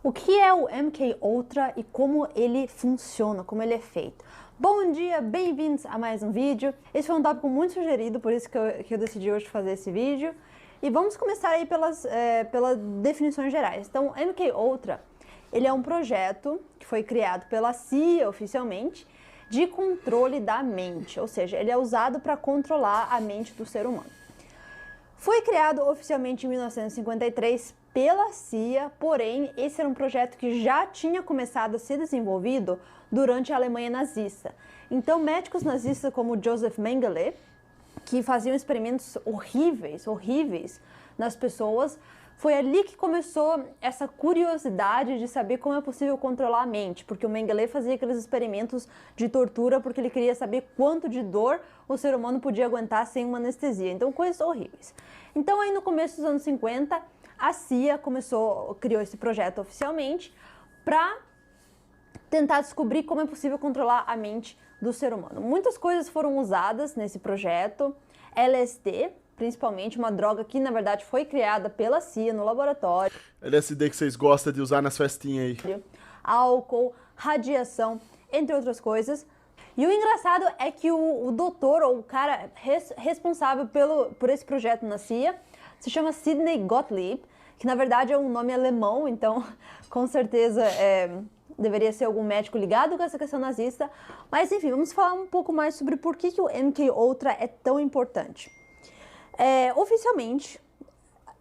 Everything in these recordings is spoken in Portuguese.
O que é o MK Ultra e como ele funciona, como ele é feito? Bom dia, bem-vindos a mais um vídeo. Esse foi um tópico muito sugerido, por isso que eu decidi hoje fazer esse vídeo. E vamos começar aí pelas definições gerais. Então, o MK Ultra, ele é um projeto que foi criado pela CIA oficialmente de controle da mente, ou seja, ele é usado para controlar a mente do ser humano. Foi criado oficialmente em 1953 pela CIA, porém, esse era um projeto que já tinha começado a ser desenvolvido durante a Alemanha nazista. Então, médicos nazistas como Joseph Mengele, que faziam experimentos horríveis nas pessoas, foi ali que começou essa curiosidade de saber como é possível controlar a mente, porque o Mengele fazia aqueles experimentos de tortura porque ele queria saber quanto de dor o ser humano podia aguentar sem uma anestesia. Então, coisas horríveis. Então, aí no começo dos anos 50, a CIA criou esse projeto oficialmente para tentar descobrir como é possível controlar a mente do ser humano. Muitas coisas foram usadas nesse projeto, LSD, principalmente, uma droga que, na verdade, foi criada pela CIA no laboratório. LSD que vocês gostam de usar nas festinhas aí. Álcool, radiação, entre outras coisas. E o engraçado é que o doutor, ou o cara responsável por esse projeto na CIA, se chama Sidney Gottlieb, que na verdade é um nome alemão, então com certeza deveria ser algum médico ligado com essa questão nazista. Mas enfim, vamos falar um pouco mais sobre por que o MK Ultra é tão importante. Oficialmente,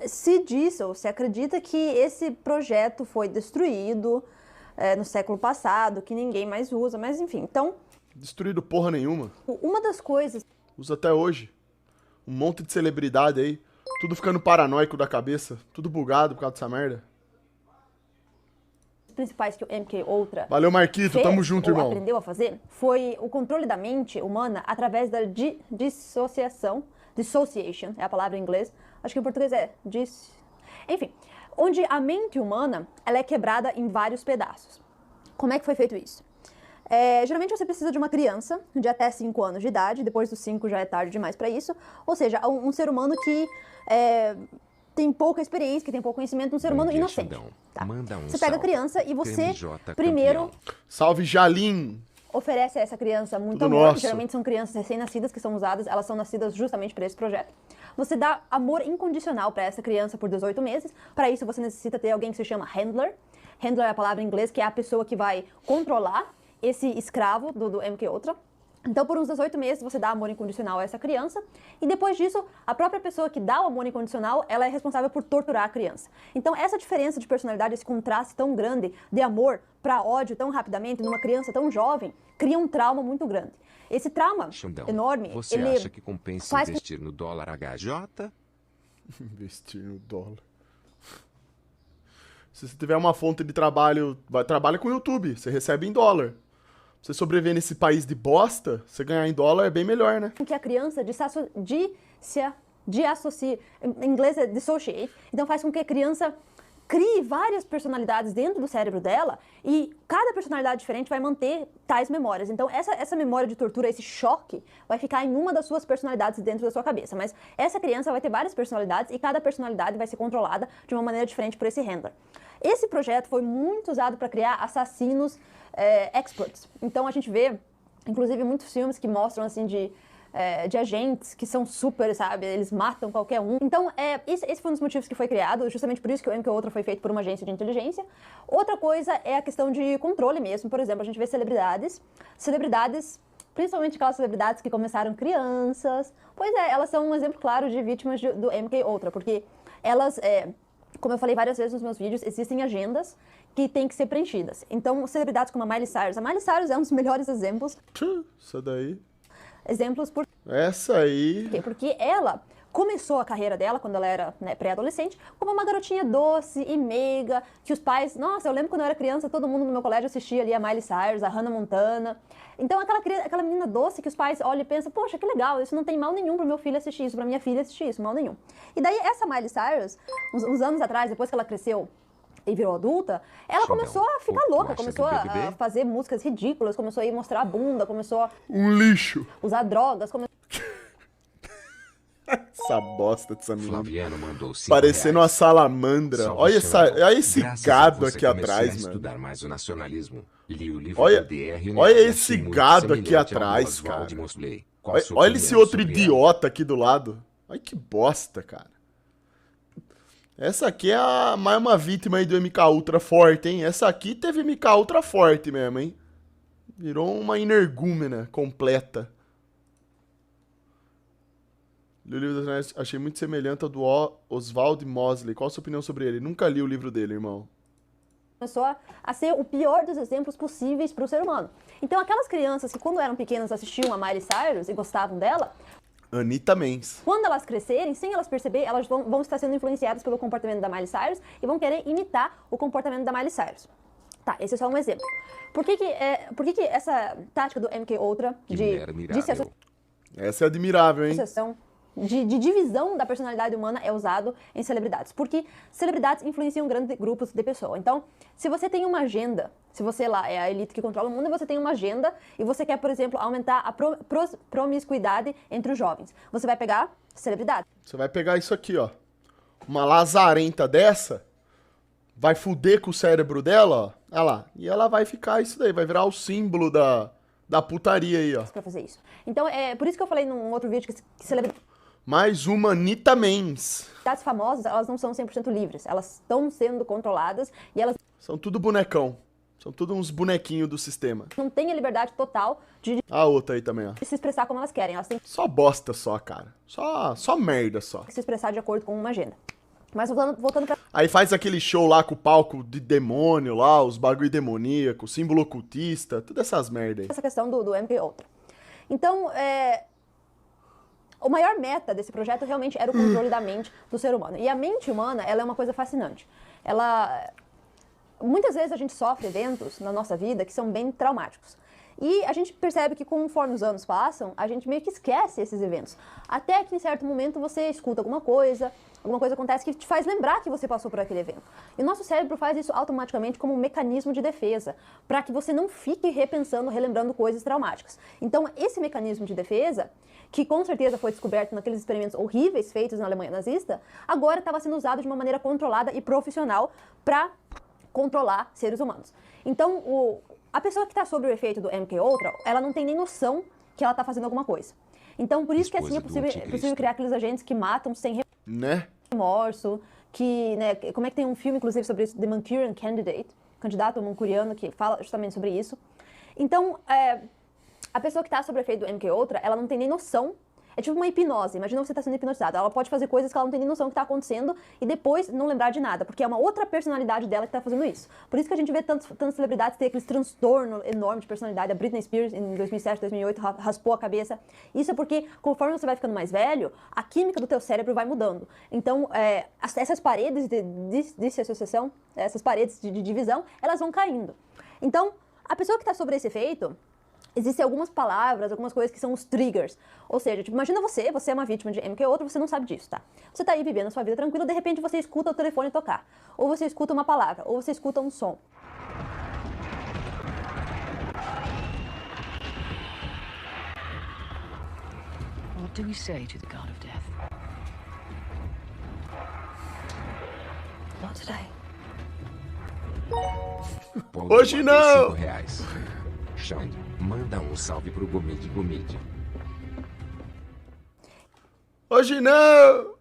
se diz ou se acredita que esse projeto foi destruído no século passado, que ninguém mais usa, mas enfim, então... Destruído porra nenhuma. Uma das coisas... Usa até hoje. Um monte de celebridade aí, tudo ficando paranoico da cabeça, tudo bugado por causa dessa merda. Principais que o MK Ultra Valeu, Marquito, tamo junto, irmão. Aprendeu a fazer foi o controle da mente humana através da dissociation, é a palavra em inglês, acho que em português enfim, onde a mente humana ela é quebrada em vários pedaços. Como é que foi feito isso? Geralmente você precisa de uma criança de até 5 anos de idade, depois dos 5 já é tarde demais para isso, ou seja, um ser humano que tem pouca experiência, que tem pouco conhecimento, um ser humano inocente. Tá? Você pega a criança e você primeiro... Salve, Jalim! Oferece a essa criança muito Tudo amor, nosso. Geralmente são crianças recém-nascidas que são usadas, elas são nascidas justamente para esse projeto. Você dá amor incondicional para essa criança por 18 meses, para isso você necessita ter alguém que se chama handler. Handler é a palavra em inglês, que é a pessoa que vai controlar esse escravo do MK Ultra. Então, por uns 18 meses, você dá amor incondicional a essa criança, e depois disso, a própria pessoa que dá o amor incondicional, ela é responsável por torturar a criança. Então, essa diferença de personalidade, esse contraste tão grande de amor para ódio tão rapidamente, numa criança tão jovem, cria um trauma muito grande. Esse trauma enorme, você ele acha que compensa investir no dólar HJ? Investir no dólar. Se você tiver uma fonte de trabalho, trabalha com o YouTube, você recebe em dólar. Você sobreviver nesse país de bosta, você ganhar em dólar é bem melhor, né? Que a criança dissocie, em inglês é dissociate, então faz com que a criança crie várias personalidades dentro do cérebro dela e cada personalidade diferente vai manter tais memórias. Então essa memória de tortura, esse choque, vai ficar em uma das suas personalidades dentro da sua cabeça. Mas essa criança vai ter várias personalidades e cada personalidade vai ser controlada de uma maneira diferente por esse handler. Esse projeto foi muito usado para criar assassinos experts. Então a gente vê, inclusive, muitos filmes que mostram assim de agentes que são super, sabe, eles matam qualquer um. Então, esse foi um dos motivos que foi criado, justamente por isso que o MK Ultra foi feito por uma agência de inteligência. Outra coisa é a questão de controle mesmo. Por exemplo, a gente vê celebridades, principalmente aquelas celebridades que começaram crianças. Pois elas são um exemplo claro de vítimas do MK Ultra, porque elas... como eu falei várias vezes nos meus vídeos, existem agendas que têm que ser preenchidas. Então, celebridades como a Miley Cyrus é um dos melhores exemplos. Isso daí. Exemplos por... Essa aí... Porque ela começou a carreira dela, quando ela era pré-adolescente, como uma garotinha doce e meiga, que os pais... Nossa, eu lembro quando eu era criança, todo mundo no meu colégio assistia ali a Miley Cyrus, a Hannah Montana. Então, aquela menina doce que os pais olham e pensam, poxa, que legal, isso não tem mal nenhum pro meu filho assistir isso, pra minha filha assistir isso, mal nenhum. E daí, essa Miley Cyrus, uns anos atrás, depois que ela cresceu e virou adulta, ela começou a ficar louca, começou a fazer músicas ridículas, começou a ir mostrar a bunda, começou a... Um lixo. usar drogas, Essa bosta dessa menina. Flaviano mandou 5 Parecendo uma reais. salamandra. Salve, Olha, Xandão. olha esse Graças a gado você aqui comecei atrás, a mano. estudar mais o nacionalismo. Li o livro Olha, do D.R. olha Neto e esse achei muito gado aqui semelhante ao do atrás, Oswald cara. Mosley. Qual a Olha, sua olha esse opinião outro sobre ela? idiota aqui do lado. Olha que bosta, cara. Essa aqui é mais uma vítima aí do MK Ultra forte, hein? Essa aqui teve MK Ultra forte mesmo, hein? Virou uma energúmena completa. Li o livro das Anéis, achei muito semelhante ao do Oswald Mosley. Qual a sua opinião sobre ele? Nunca li o livro dele, irmão. Começou a ser o pior dos exemplos possíveis para o ser humano. Então, aquelas crianças que, quando eram pequenas, assistiam a Miley Cyrus e gostavam dela, Anitta Menz. quando elas crescerem, sem elas perceber, elas vão estar sendo influenciadas pelo comportamento da Miley Cyrus e vão querer imitar o comportamento da Miley Cyrus. Tá, esse é só um exemplo. Por que essa tática do MK Ultra Que de mulher admirável. Essa é admirável, hein? associação de divisão da personalidade humana é usado em celebridades? Porque celebridades influenciam grandes grupos de pessoas. Então, se você tem uma agenda, se você lá é a elite que controla o mundo, você tem uma agenda e você quer, por exemplo, aumentar a promiscuidade entre os jovens, você vai pegar celebridades. Você vai pegar isso aqui, ó. Uma lazarenta dessa, vai fuder com o cérebro dela, ó. Olha lá. E ela vai ficar isso daí, vai virar o símbolo da putaria aí, ó. Para fazer isso. Então, é por isso que eu falei num outro vídeo que celebridades Mais uma Anitta Menz. famosas, elas não são 100% livres. Elas estão sendo controladas e elas São tudo bonecão. São tudo uns bonequinhos do sistema. não têm a liberdade total de A outra aí também, ó. se expressar como elas querem. Elas têm Só bosta só, cara. Só merda só. que se expressar de acordo com uma agenda. Mas voltando para Aí faz aquele show lá com o palco de demônio lá, os bagulho demoníaco, símbolo ocultista, todas essas merda aí. essa questão do MK Ultra. Então, o maior meta desse projeto realmente era o controle da mente do ser humano. E a mente humana, ela é uma coisa fascinante. Muitas vezes a gente sofre eventos na nossa vida que são bem traumáticos. E a gente percebe que conforme os anos passam, a gente meio que esquece esses eventos. Até que em certo momento você escuta alguma coisa acontece que te faz lembrar que você passou por aquele evento. E o nosso cérebro faz isso automaticamente como um mecanismo de defesa, para que você não fique repensando, relembrando coisas traumáticas. Então, esse mecanismo de defesa, que com certeza foi descoberto naqueles experimentos horríveis feitos na Alemanha nazista, agora estava sendo usado de uma maneira controlada e profissional para controlar seres humanos. Então, a pessoa que está sob o efeito do MK Ultra, ela não tem nem noção que ela está fazendo alguma coisa. Então, por isso que assim é possível criar aqueles agentes que matam sem Né? remorso, né, como é que tem um filme, inclusive, sobre isso, The Manchurian Candidate, candidato mancuriano, que fala justamente sobre isso. Então, a pessoa que está sob o efeito do MK Ultra, ela não tem nem noção. É tipo uma hipnose. Imagina você está sendo hipnotizada. Ela pode fazer coisas que ela não tem nem noção que está acontecendo e depois não lembrar de nada, porque é uma outra personalidade dela que está fazendo isso. Por isso que a gente vê tantas celebridades ter aquele transtorno enorme de personalidade. A Britney Spears, em 2007, 2008, raspou a cabeça. Isso é porque, conforme você vai ficando mais velho, a química do teu cérebro vai mudando. Então, essas paredes de associação, essas paredes de divisão, elas vão caindo. Então, a pessoa que está sobre esse efeito, existem algumas palavras, algumas coisas que são os triggers. Ou seja, tipo, imagina você é uma vítima de MK Ultra, você não sabe disso, tá? Você tá aí vivendo a sua vida tranquila, de repente você escuta o telefone tocar. Ou você escuta uma palavra, ou você escuta um som. What do we say to the god of death? Not today. Paulo Hoje mandou não! 5 reais. Xande, manda um salve pro Gomide Gomide. Hoje não!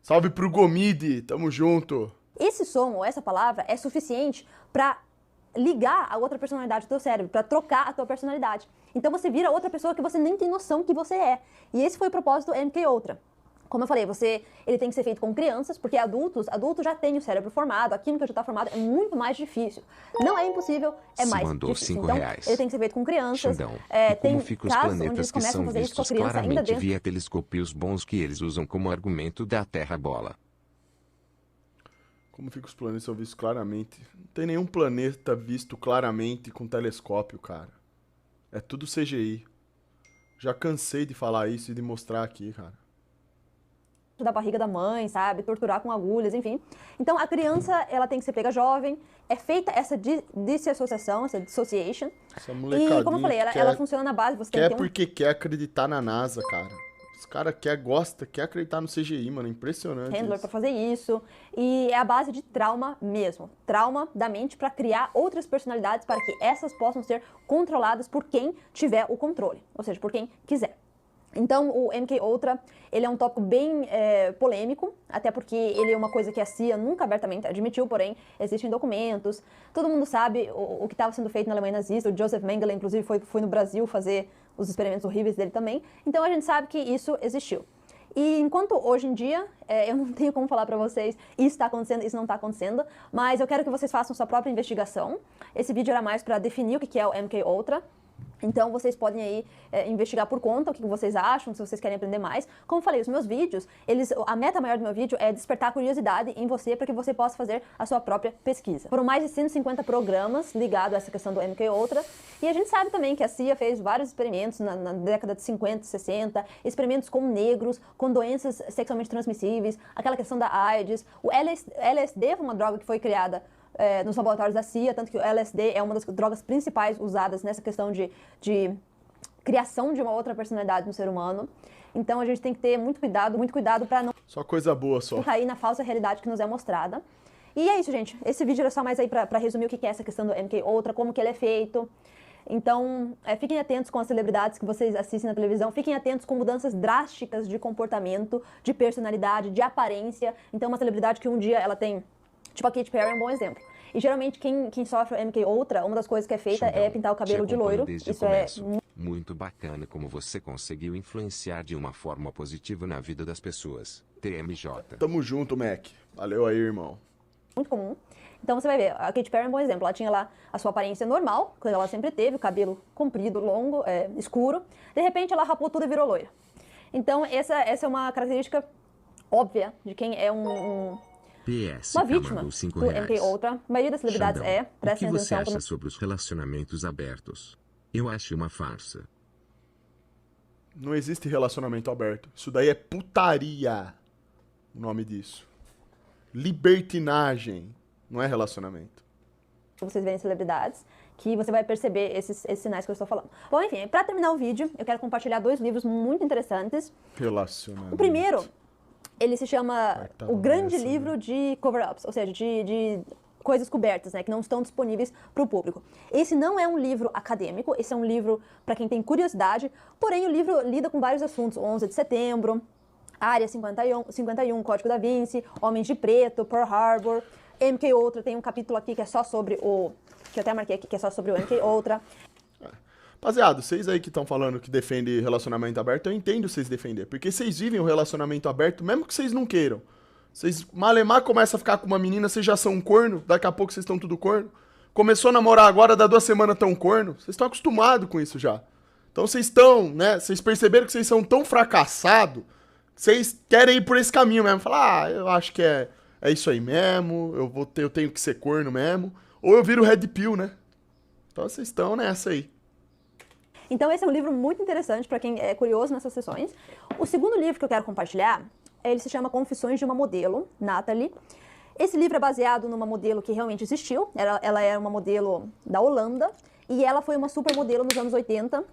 Salve pro Gomide, tamo junto. Esse som ou essa palavra é suficiente para ligar a outra personalidade do teu cérebro, para trocar a tua personalidade. Então você vira outra pessoa que você nem tem noção que você é. E esse foi o propósito do MK Ultra. Como eu falei, ele tem que ser feito com crianças, porque adultos já têm o cérebro formado, a química já está formada, é muito mais difícil. Não é impossível, é mais mandou difícil. 5 Então, reais. ele tem que ser feito com crianças. Xandão, e Tem como ficam os casos onde planetas eles que começam a são fazer isso com a vistos criança ainda claramente dentro. via telescópios bons que eles usam como argumento da Terra-bola? Como ficam os planetas são vistos claramente? Não tem nenhum planeta visto claramente com telescópio, cara. É tudo CGI. Já cansei de falar isso e de mostrar aqui, cara. da barriga da mãe, sabe? Torturar com agulhas, enfim. Então, a criança, ela tem que ser pega jovem, é feita essa dissociação, essa dissociation. Essa molecadinha E, como eu falei, ela funciona na base, você tem quer que ter porque quer acreditar na NASA, cara. Os caras quer acreditar no CGI, mano. Impressionante handler isso. pra fazer isso. E é a base de trauma mesmo. Trauma da mente pra criar outras personalidades para que essas possam ser controladas por quem tiver o controle. Ou seja, por quem quiser. Então, o MKUltra, ele é um tópico bem polêmico, até porque ele é uma coisa que a CIA nunca abertamente admitiu, porém, existem documentos. Todo mundo sabe o que estava sendo feito na Alemanha nazista. O Joseph Mengele, inclusive, foi no Brasil fazer os experimentos horríveis dele também. Então, a gente sabe que isso existiu. E enquanto hoje em dia, eu não tenho como falar pra vocês isso está acontecendo, isso não está acontecendo, mas eu quero que vocês façam sua própria investigação. Esse vídeo era mais para definir o que é o MKUltra. Então, vocês podem aí investigar por conta o que vocês acham, se vocês querem aprender mais. Como eu falei, os meus vídeos, a meta maior do meu vídeo é despertar curiosidade em você para que você possa fazer a sua própria pesquisa. Foram mais de 150 programas ligados a essa questão do MKUltra. E a gente sabe também que a CIA fez vários experimentos na década de 50, 60, experimentos com negros, com doenças sexualmente transmissíveis, aquela questão da AIDS. O LSD foi uma droga que foi criada nos laboratórios da CIA, tanto que o LSD é uma das drogas principais usadas nessa questão de criação de uma outra personalidade no ser humano. Então a gente tem que ter muito cuidado para não Só coisa boa, só. cair na falsa realidade que nos é mostrada. E é isso, gente. Esse vídeo era só mais aí para resumir o que é essa questão do MKUltra, como que ele é feito. Então, fiquem atentos com as celebridades que vocês assistem na televisão, fiquem atentos com mudanças drásticas de comportamento, de personalidade, de aparência. Então, uma celebridade que um dia ela tem... Tipo a Katy Perry é um bom exemplo. E geralmente quem sofre o MKUltra, uma das coisas que é feita é pintar o cabelo de loiro. Isso é muito bacana como você conseguiu influenciar de uma forma positiva na vida das pessoas. TMJ. Tamo junto, Mac. Valeu aí, irmão. muito comum. Então você vai ver, a Katy Perry é um bom exemplo. Ela tinha lá a sua aparência normal, que ela sempre teve, o cabelo comprido, longo, escuro. De repente ela rapou tudo e virou loira. Então essa é uma característica óbvia de quem é uma vítima do MKUltra. A maioria das celebridades Xandão, prestem o que você atenção. acha sobre os relacionamentos abertos? Eu acho uma farsa. Não existe relacionamento aberto. Isso daí é putaria. O nome disso. Libertinagem. Não é relacionamento. Vocês verem celebridades, que você vai perceber esses sinais que eu estou falando. Bom, enfim, para terminar o vídeo, eu quero compartilhar 2 livros muito interessantes. Relacionamento. O primeiro, ele se chama O Grande nessa, Livro de Cover-Ups, ou seja, de coisas cobertas, né, que não estão disponíveis para o público. Esse não é um livro acadêmico, esse é um livro para quem tem curiosidade, porém o livro lida com vários assuntos, 11 de setembro, Área 51, Código da Vinci, Homens de Preto, Pearl Harbor, MKUltra, tem um capítulo aqui que é só sobre que eu até marquei aqui, que é só sobre o MKUltra. Rapaziada, vocês aí que estão falando que defendem relacionamento aberto, eu entendo vocês defender, porque vocês vivem o relacionamento aberto, mesmo que vocês não queiram. Vocês, malemar, começa a ficar com uma menina, vocês já são um corno, daqui a pouco vocês estão tudo corno. Começou a namorar agora, dá 2 semanas tão corno, vocês estão acostumados com isso já. Então vocês estão, né, vocês perceberam que vocês são tão fracassados, vocês querem ir por esse caminho mesmo, falar, eu acho que é isso aí mesmo, eu tenho que ser corno mesmo, ou eu viro red pill, né? Então vocês estão nessa aí. Então esse é um livro muito interessante para quem é curioso nessas sessões. O segundo livro que eu quero compartilhar, ele se chama Confissões de uma Modelo, Natalie. Esse livro é baseado numa modelo que realmente existiu. Ela era uma modelo da Holanda e ela foi uma supermodelo nos anos 80,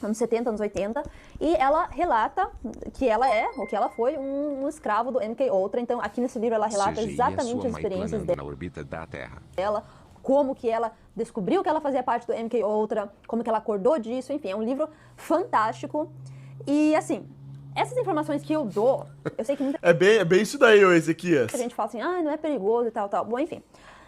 anos 70, anos 80. E ela relata que ela foi um escravo do MKUltra. Então aqui nesse livro ela relata exatamente as experiências na órbita da Terra. Dela, como que ela descobriu que ela fazia parte do MKUltra, como que ela acordou disso, enfim, é um livro fantástico. E assim, essas informações que eu dou, eu sei que muita É bem isso daí, ô Ezequias. gente fala assim, não é perigoso e tal. Bom, enfim,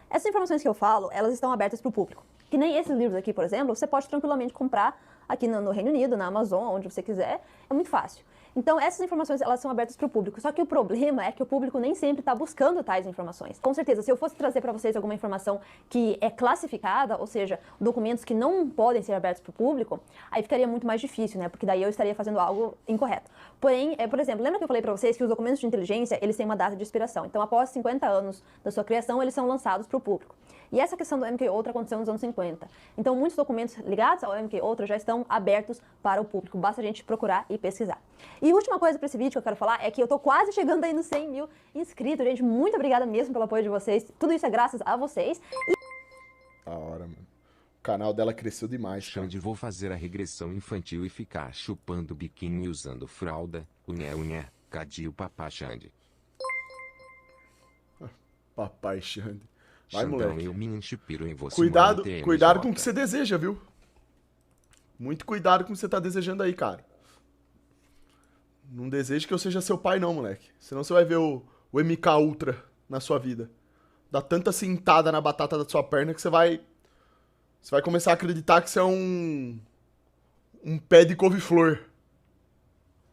essas informações que eu falo, elas estão abertas para o público. Que nem esses livros aqui, por exemplo, você pode tranquilamente comprar aqui no Reino Unido, na Amazon, onde você quiser, é muito fácil. Então, essas informações, elas são abertas para o público. Só que o problema é que o público nem sempre está buscando tais informações. Com certeza, se eu fosse trazer para vocês alguma informação que é classificada, ou seja, documentos que não podem ser abertos para o público, aí ficaria muito mais difícil, né? Porque daí eu estaria fazendo algo incorreto. Porém, por exemplo, lembra que eu falei para vocês que os documentos de inteligência, eles têm uma data de expiração. Então, após 50 anos da sua criação, eles são lançados para o público. E essa questão do MK Ultra aconteceu nos anos 50. Então, muitos documentos ligados ao MK Ultra já estão abertos para o público. Basta a gente procurar e pesquisar. E última coisa para esse vídeo que eu quero falar é que eu tô quase chegando aí nos 100 mil inscritos. Gente, muito obrigada mesmo pelo apoio de vocês. Tudo isso é graças a vocês. Da hora, mano. O canal dela cresceu demais, cara. Xande, vou fazer a regressão infantil e ficar chupando biquinho e usando fralda. Unhé. Cadê o papá Xande? Papai Xande. Vai, Xandão, moleque. eu me inspiro em você. Cuidado, mano, cuidado com TMJ. o que você deseja, viu? Muito cuidado com o que você tá desejando aí, cara. Não deseje que eu seja seu pai, não, moleque. Senão você vai ver o MK Ultra na sua vida. Dá tanta cintada na batata da sua perna que você vai começar a acreditar que você é um pé de couve-flor.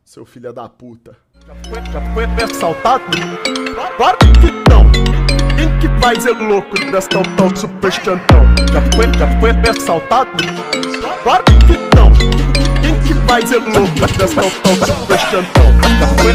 Seu filho da puta. Já foi assaltado? Claro que não. Quem que vai ser louco dessa tal super chantão? Já foi assaltado? Claro que não. Quem que vai ser louco dessa tal super chantão? Já foi